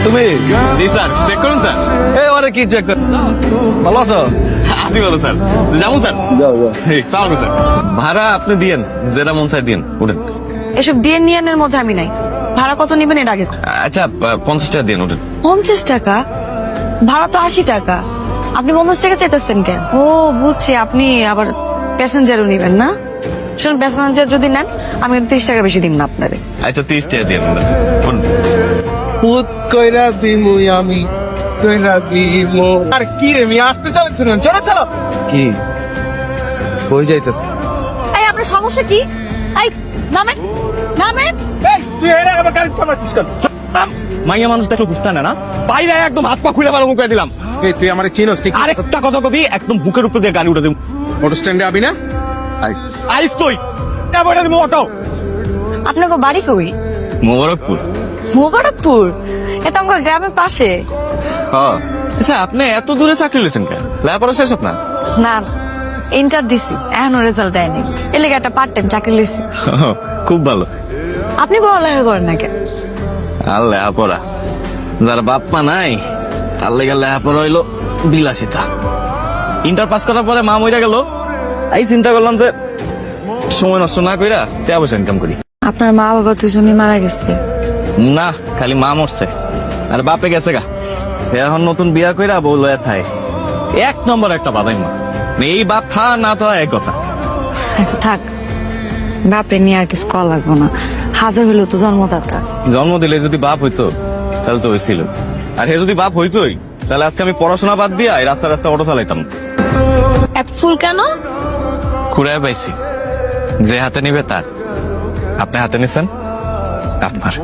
তুমি? জি sir, check করুন sir. এই ওরে কি চেক কর, ভালো আছো? আসি বলো স্যার, যাবো স্যার। যাও যাও। সালাম স্যার। ভাড়া আপনি দিয়েন, যেটা মন চাই দিন, উঠেন। এসব দিয়ে নিয়ানের মধ্যে আমি নাই। ভাড়া কত নিবেন এর আগে? আচ্ছা 50 টাকা দিন, উঠেন। 50 টাকা? ভাড়া তো 80 টাকা। আপনি 50 টাকা চাইতেছেন কেন? ও বুঝছি, আপনি আবার প্যাসেঞ্জারও নিবেন না। শুনুন, প্যাসেঞ্জার যদি নেন আমি 30 টাকা বেশি দিব না আপনারে। আচ্ছা 30 টাকা দিন, উঠেন। পুত কইরা দিমু আমি, কইরা দিমু। আর কি রে মিয়া, আসতে চলেছেন? চলো চলো। কি কই যাইতেছ? এই আপনার সমস্যা কি? এই নামেন, নামেন। এই তুই এর আগে আমার গাড়ি থামাছিস কেন? মাইয়া মানুষ দেখলো বুঝতে না, বাইরে একদম হাত পা খুলে মারা মুখে দিলাম। এই তুই আমারে চিনোস ঠিক? আরেকটা কথা কবি, একদম বুকের উপর দিয়ে গাড়ি উঠে দিব। অটো স্ট্যান্ডে আবি না? আই আইস কই? অটো আপনাকে বাড়ি কই? মোবারকপুর। মোবারকপুর? এটা আমার গ্রামের পাশে। আচ্ছা আপনি এত দূরে চাকরি লেছেন কেন? লেখাপড়া শেষ আপনার? না, ইন্টার দিছি, এখনো রেজাল্ট দেয়নি। এর লেগে একটা পার্ট টাইম চাকরি লিছি। খুব ভালো। আপনি পড়ালেখা করেন না কেন? আর লেখাপড়া, যার বাপ মা নাই তার লেগে লেখাপড়া হইলো বিলাসিতা। ইন্টার পাস করার পরে মা মইরা গেল, এই চিন্তা করলাম যে সময় নষ্ট না কইরা টাকা পয়সা ইনকাম করি। আপনার মা বাবা দুজনই মারা গেছে? না, খালি মা মরছে আর বাপে গেছে গা। এখন নতুন বিয়া কইরা বউ লয়া থাই। এক নম্বর একটা বাবাই মা। এই বাপ থা না তো এক কথা। আচ্ছা থাক, বাপরে নিয়ে আর কিছু করা লাগবো না। হাজার হইলেও তো জন্মদাতা। জন্ম দিলে যদি বাপ হইতো তাহলে তো হয়েছিল, আর হে যদি বাপ হইতোই তাহলে আজকে আমি পড়াশোনা বাদ দিয়া এই রাস্তা রাস্তা অটো চালাইতাম। এত ফুল কেন? কুড়ায় পাইছি, যে হাতে নিবে তার। আপনি হাতে নিছেন আপনার।